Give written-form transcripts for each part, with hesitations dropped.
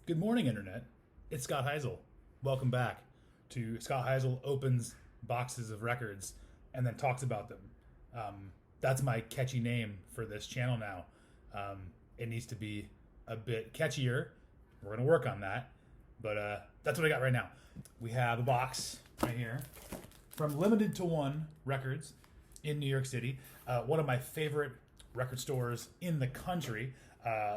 Good morning, Internet. It's Scott Heisel. Welcome back to Scott Heisel Opens Boxes of Records and then talks about them. That's my catchy name for this channel now. It needs to be a bit catchier. We're going to work on that. But that's what I got right now. We have a box right here from Limited to One Records in New York City. One of my favorite record stores in the country.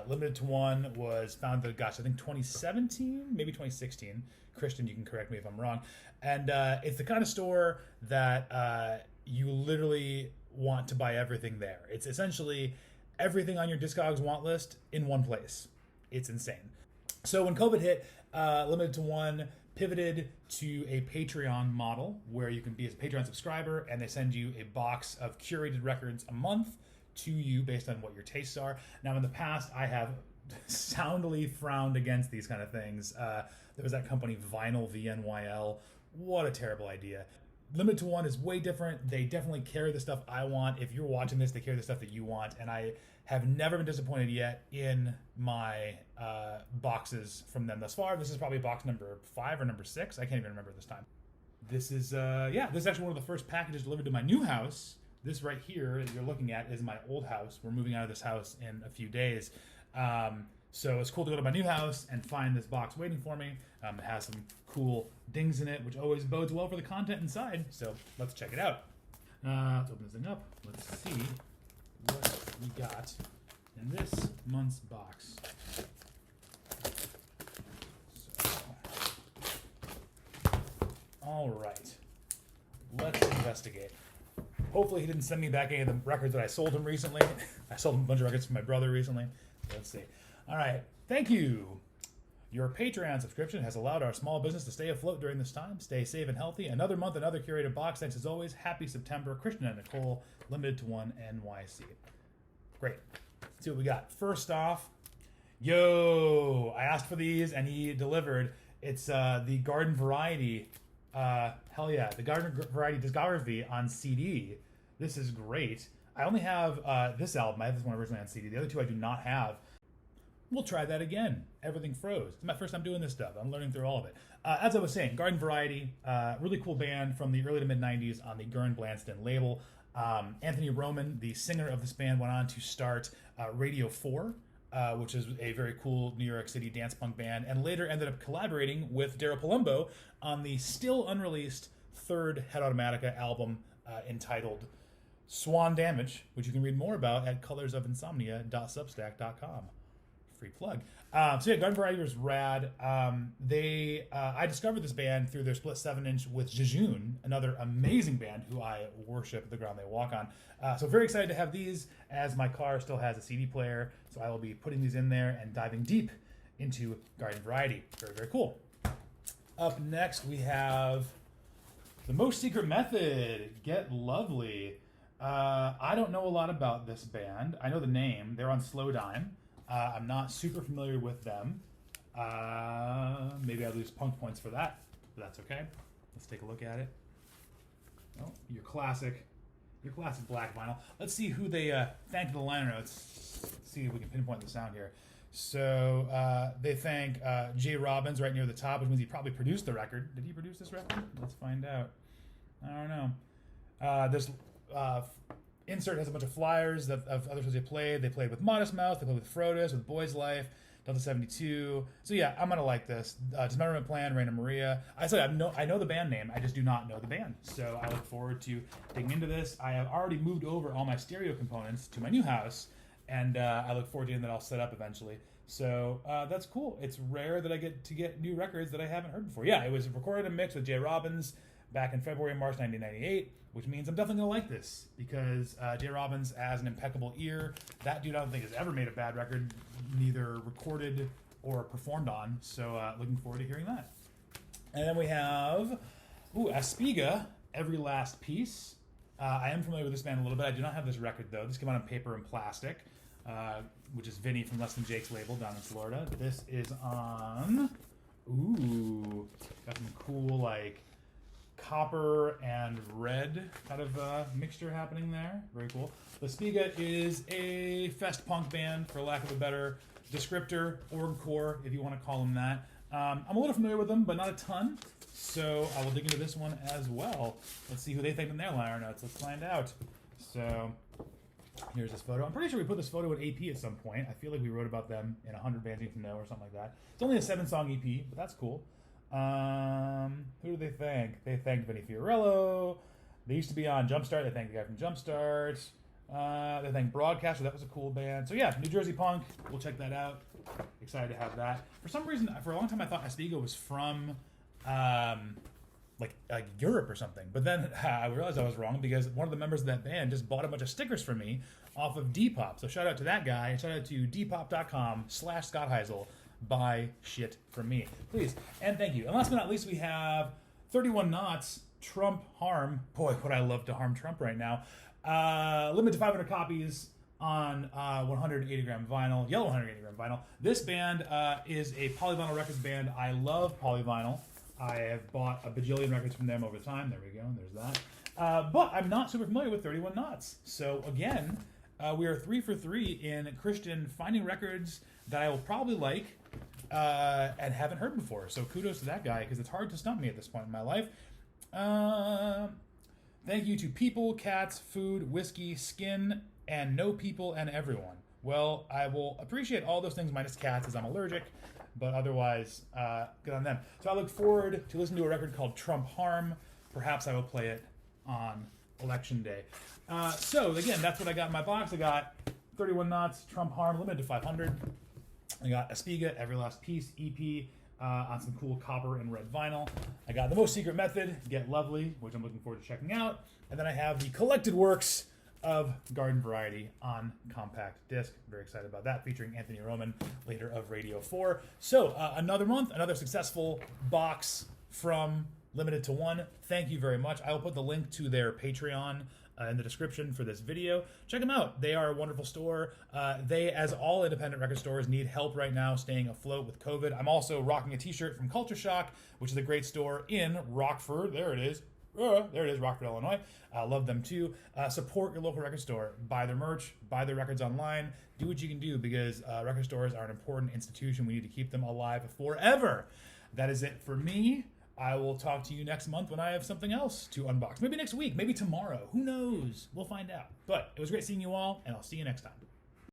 Limited to One was founded, I think 2017, maybe 2016. Christian, you can correct me if I'm wrong. And it's the kind of store that you literally want to buy everything there. It's essentially everything on your Discogs want list in one place. It's insane. So when COVID hit, Limited to One pivoted to a Patreon model where you can be a Patreon subscriber and they send you a box of curated records a month to you based on what your tastes are. Now, in the past, I have soundly frowned against these kind of things. There was that company Vinyl, VNYL. What a terrible idea. Limited to One is way different. They definitely carry the stuff I want. If you're watching this, they carry the stuff that you want. And I have never been disappointed yet in my boxes from them thus far. This is probably box number 5 or number 6. I can't even remember this time. This is, this is actually one of the first packages delivered to my new house. This right here that you're looking at is my old house. We're moving out of this house in a few days. So it's cool to go to my new house and find this box waiting for me. It has some cool dings in it, which always bodes well for the content inside. So let's check it out. Let's open this thing up. Let's see what we got in this month's box. So, all right. Let's investigate. Hopefully he didn't send me back any of the records that I sold him recently. I sold him a bunch of records for my brother recently. Let's see. All right. Thank you. Your Patreon subscription has allowed our small business to stay afloat during this time. Stay safe and healthy. Another month, another curated box. Thanks as always. Happy September. Christian and Nicole, Limited to One NYC. Great. Let's see what we got. First off, I asked for these and he delivered. It's the Garden Variety. Hell yeah, the Garden Variety discography on CD. This is great. I only have this album. I have this one originally on CD. The other two I do not have. We'll try that again. Everything froze. It's my first time doing this stuff. I'm learning through all of it. As I was saying, Garden Variety, really cool band from the early to mid 90s on the Gurn Blanston label. Anthony Roman, the singer of this band, went on to start Radio 4, which is a very cool New York City dance punk band, and later ended up collaborating with Daryl Palumbo on the still unreleased third Head Automatica album entitled Swan Damage, which you can read more about at colorsofinsomnia.substack.com. Free plug. Garden Variety was rad. I discovered this band through their split 7-inch with Jejune, another amazing band who I worship the ground they walk on. So very excited to have these, as my car still has a CD player, so I will be putting these in there and diving deep into Garden Variety. Very, very cool. Up next, we have The Most Secret Method, Get Lovely. I don't know a lot about this band. I know the name. They're on Slow Dime. I'm not super familiar with them. Maybe I lose punk points for that, but that's okay. Let's take a look at it. Oh, your classic black vinyl. Let's see who they thanked in the liner notes. Let's see if we can pinpoint the sound here. So they thank Jay Robbins right near the top, which means he probably produced the record. Did he produce this record? Let's find out. I don't know. This insert has a bunch of flyers of other shows they played. They played with Modest Mouse. They played with Frodis, with Boys Life, Delta 72. So yeah, I'm gonna like this. Dismemberment Plan, Raina Maria. I know the band name. I just do not know the band. So I look forward to digging into this. I have already moved over all my stereo components to my new house, and I look forward to getting that all set up eventually. So that's cool. It's rare that I get to get new records that I haven't heard before. Yeah, it was recorded and mixed with Jay Robbins back in February and March 1998, which means I'm definitely going to like this because Jay Robbins has an impeccable ear. That dude I don't think has ever made a bad record, neither recorded or performed on. So looking forward to hearing that. And then we have Aspiga, Every Last Piece. I am familiar with this band a little bit. I do not have this record, though. This came out on Paper and Plastic, which is Vinny from Less Than Jake's label down in Florida. This is on... got some cool, copper and red kind of mixture happening there. Very cool. La Spiga is a fest punk band, for lack of a better Descriptor, Orgcore, if you want to call them that. I'm a little familiar with them, but not a ton. So I will dig into this one as well. Let's see who they think in their liner notes. Let's find out. So here's this photo. I'm pretty sure we put this photo at AP at some point. I feel like we wrote about them in 100 Bands You Need to Know or something like that. It's only a 7-song EP, but that's cool. Who do they thank? They thanked Vinny Fiorello. They used to be on Jumpstart. They thanked the guy from Jumpstart. They thanked Broadcaster. That was a cool band. So yeah, New Jersey Punk. We'll check that out. Excited to have that. For some reason, for a long time, I thought Astigo was from like Europe or something. But then I realized I was wrong because one of the members of that band just bought a bunch of stickers for me off of Depop. So shout out to that guy. Shout out to depop.com/Scott Heisel. Buy shit from me, please. And thank you. And last but not least, we have 31 Knots, Trump Harm. Boy, would I love to harm Trump right now. Limited to 500 copies on 180-gram vinyl, yellow 180-gram vinyl. This band is a Polyvinyl Records band. I love Polyvinyl. I have bought a bajillion records from them over time. There we go. There's that. But I'm not super familiar with 31 Knots. So again, we are 3 for 3 in Christian finding records that I will probably like and haven't heard before. So kudos to that guy because it's hard to stump me at this point in my life. Thank you to people, cats, food, whiskey, skin, and no people and everyone. Well, I will appreciate all those things minus cats as I'm allergic, but otherwise, good on them. So I look forward to listening to a record called Trump Harm. Perhaps I will play it on Election Day. So again, that's what I got in my box. I got 31 Knots, Trump Harm, limited to 500. I got Aspiga, Every Last Piece EP on some cool copper and red vinyl. I got The Most Secret Method, Get Lovely, which I'm looking forward to checking out. And then I have the collected works of Garden Variety on compact disc. Very excited about that, featuring Anthony Roman, later of Radio 4. So another month, another successful box from Limited to One. Thank you very much. I will put the link to their Patreon in the description for this video. Check them out. They are a wonderful store. They, as all independent record stores, need help right now staying afloat with COVID. I'm also rocking a t-shirt from Culture Shock, which is a great store in Rockford. There it is. There it is, Rockford, Illinois. Love them too. Support your local record store. Buy their merch. Buy their records online. Do what you can do because record stores are an important institution. We need to keep them alive forever. That is it for me. I will talk to you next month when I have something else to unbox. Maybe next week. Maybe tomorrow. Who knows? We'll find out. But it was great seeing you all, and I'll see you next time.